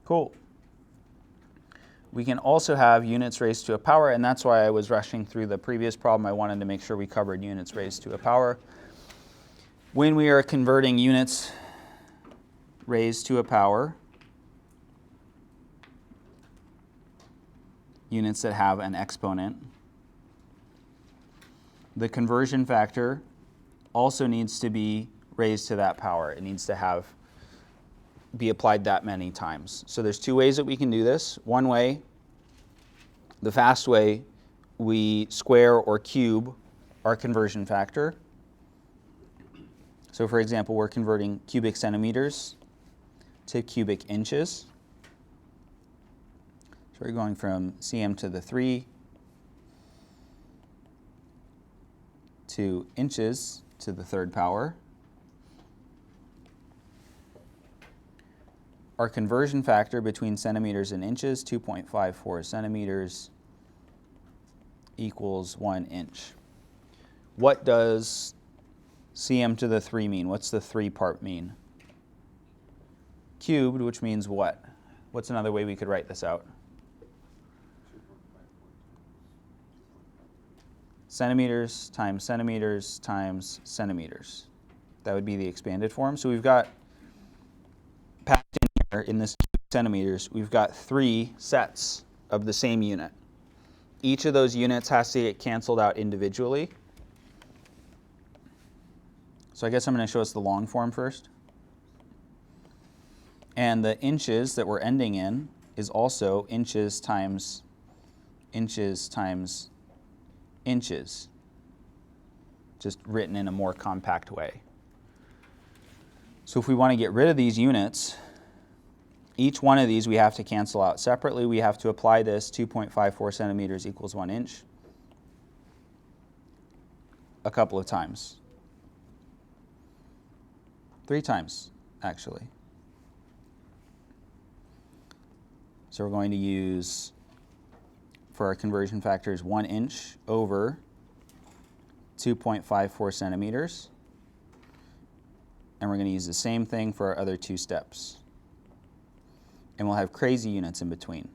Speaker 1: Cool. We can also have units raised to a power, and that's why I was rushing through the previous problem. I wanted to make sure we covered units raised to a power. When we are converting units raised to a power, units that have an exponent, the conversion factor also needs to be raised to that power. It needs to be applied that many times. So there's 2 ways that we can do this. One way, the fast way, we square or cube our conversion factor. So for example, we're converting cubic centimeters to cubic inches. So we're going from cm to the 3 to inches to the 3rd power. Our conversion factor between centimeters and inches, 2.54 centimeters equals 1 inch. What does cm to the 3 mean? What's the 3 part mean? Cubed, which means what? What's another way we could write this out? Centimeters times centimeters times centimeters. That would be the expanded form. So we've got packed in here in this centimeters, we've got 3 sets of the same unit. Each of those units has to get canceled out individually. So I guess I'm going to show us the long form first. And the inches that we're ending in is also inches times inches times inches, just written in a more compact way. So if we want to get rid of these units, each one of these we have to cancel out separately. We have to apply this 2.54 centimeters equals 1 inch a couple of times. 3 times, actually. So we're going to use, for our conversion factors, 1 inch over 2.54 centimeters. And we're going to use the same thing for our other 2 steps. And we'll have crazy units in between.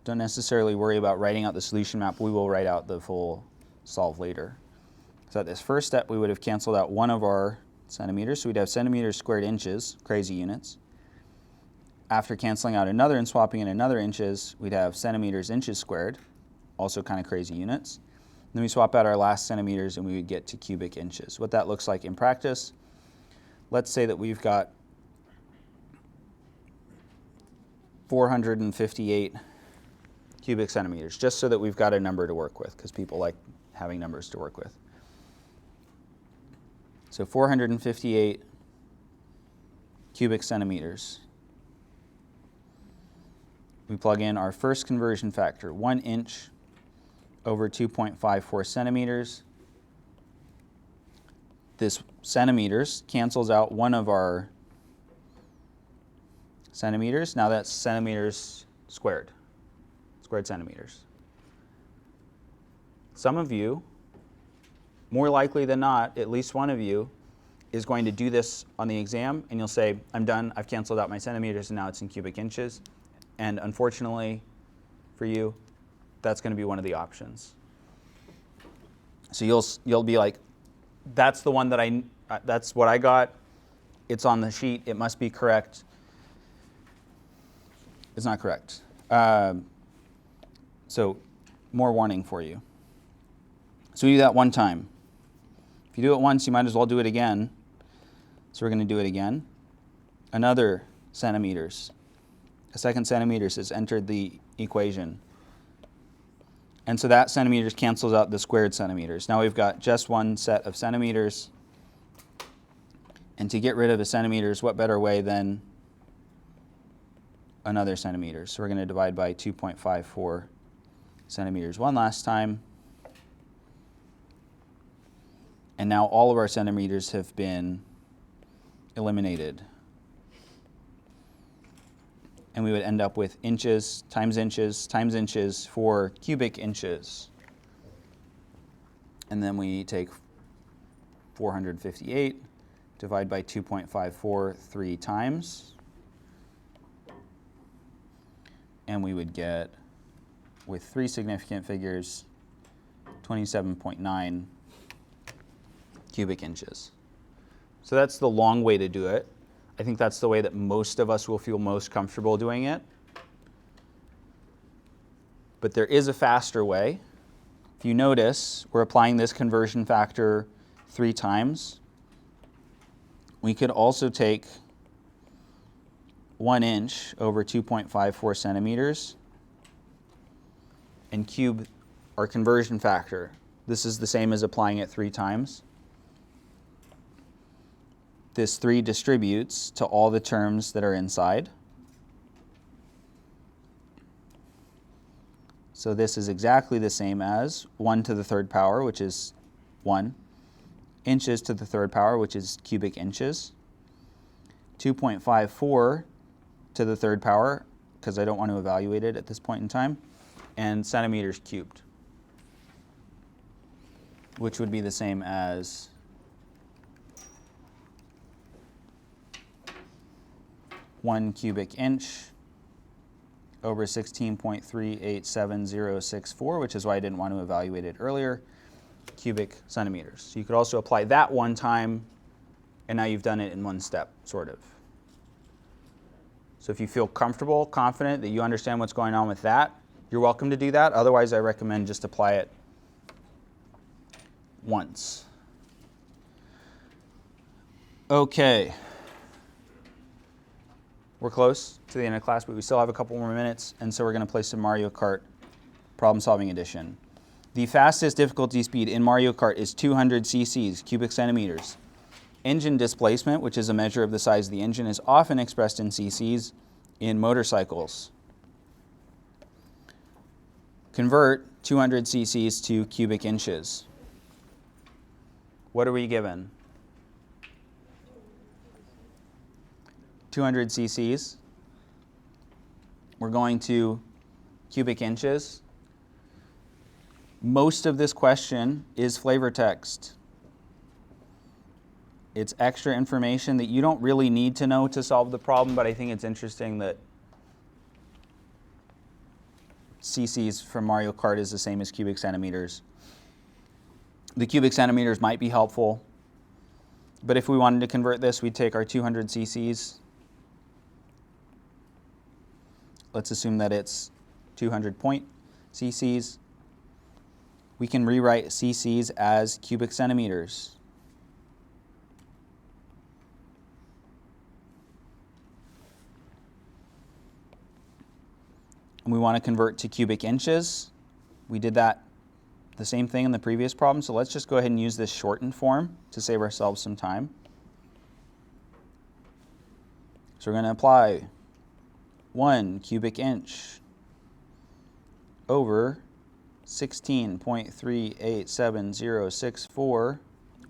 Speaker 1: Don't necessarily worry about writing out the solution map. We will write out the full solve later. So at this first step, we would have canceled out one of our centimeters. So we'd have centimeters squared inches, crazy units. After canceling out another and swapping in another inches, we'd have centimeters inches squared, also kind of crazy units. Then we swap out our last centimeters and we would get to cubic inches. What that looks like in practice, let's say that we've got 458 cubic centimeters, just so that we've got a number to work with, because people like having numbers to work with. So 458 cubic centimeters. We plug in our first conversion factor, 1 inch over 2.54 centimeters. This centimeters cancels out one of our centimeters. Now that's centimeters squared centimeters. Some of you, more likely than not, at least one of you, is going to do this on the exam, and you'll say, I'm done, I've canceled out my centimeters, and now it's in cubic inches. And unfortunately for you, that's going to be one of the options. So you'll be like, that's the one that that's what I got. It's on the sheet. It must be correct. It's not correct. So more warning for you. So we do that one time. If you do it once, you might as well do it again. So we're going to do it again. Another centimeters. A second centimeters has entered the equation. And so that centimeters cancels out the squared centimeters. Now we've got just one set of centimeters. And to get rid of the centimeters, what better way than another centimeter? So we're going to divide by 2.54 centimeters one last time. And now all of our centimeters have been eliminated. And we would end up with inches times inches for cubic inches. And then we take 458, divide by 2.54 3 times. And we would get, with 3 significant figures, 27.9 cubic inches. So that's the long way to do it. I think that's the way that most of us will feel most comfortable doing it. But there is a faster way. If you notice, we're applying this conversion factor 3 times. We could also take 1 inch over 2.54 centimeters and cube our conversion factor. This is the same as applying it 3 times. This 3 distributes to all the terms that are inside. So this is exactly the same as 1 to the 3rd power, which is 1, inches to the 3rd power, which is cubic inches, 2.54 to the 3rd power, because I don't want to evaluate it at this point in time, and centimeters cubed, which would be the same as 1 cubic inch over 16.387064, which is why I didn't want to evaluate it earlier, cubic centimeters. So you could also apply that one time, and now you've done it in one step, sort of. So if you feel comfortable, confident that you understand what's going on with that, you're welcome to do that. Otherwise, I recommend just apply it once. Okay. We're close to the end of class, but we still have a couple more minutes, and so we're going to play some Mario Kart Problem Solving Edition. The fastest difficulty speed in Mario Kart is 200 cc's, cubic centimeters. Engine displacement, which is a measure of the size of the engine, is often expressed in cc's in motorcycles. Convert 200 cc's to cubic inches. What are we given? 200 cc's. We're going to cubic inches. Most of this question is flavor text. It's extra information that you don't really need to know to solve the problem, but I think it's interesting that cc's from Mario Kart is the same as cubic centimeters. The cubic centimeters might be helpful, but if we wanted to convert this, we'd take our 200 cc's. Let's assume that it's 200 point cc's. We can rewrite cc's as cubic centimeters. And we want to convert to cubic inches. We did that, the same thing in the previous problem, so let's just go ahead and use this shortened form to save ourselves some time. So we're going to apply 1 cubic inch over 16.38764,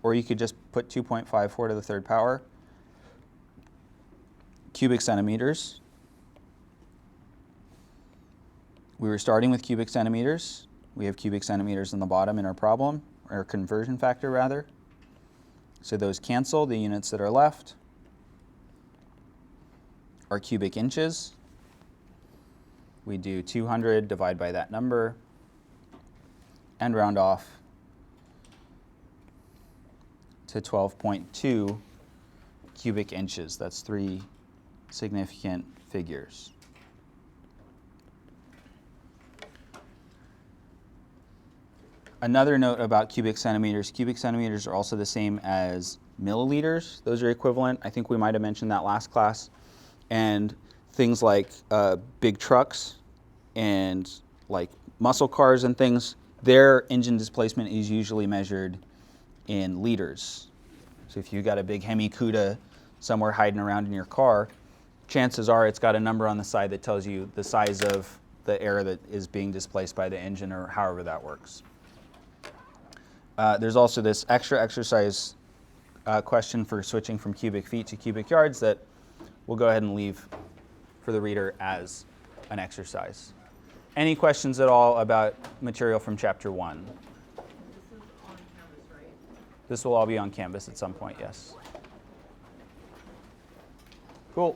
Speaker 1: or you could just put 2.54 to the third power, cubic centimeters. We were starting with cubic centimeters. We have cubic centimeters on the bottom in our problem, or conversion factor rather. So those cancel. The units that are left are cubic inches. We do 200, divide by that number, and round off to 12.2 cubic inches. That's 3 significant figures. Another note about cubic centimeters are also the same as milliliters. Those are equivalent. I think we might have mentioned that last class. And things like big trucks and like muscle cars and things, their engine displacement is usually measured in liters. So if you've got a big Hemi Cuda somewhere hiding around in your car, chances are it's got a number on the side that tells you the size of the air that is being displaced by the engine, or however that works. There's also this extra exercise question for switching from cubic feet to cubic yards that we'll go ahead and leave for the reader as an exercise. Any questions at all about material from Chapter 1?
Speaker 6: This is on Canvas, right?
Speaker 1: This will all be on Canvas at some point, yes. Cool.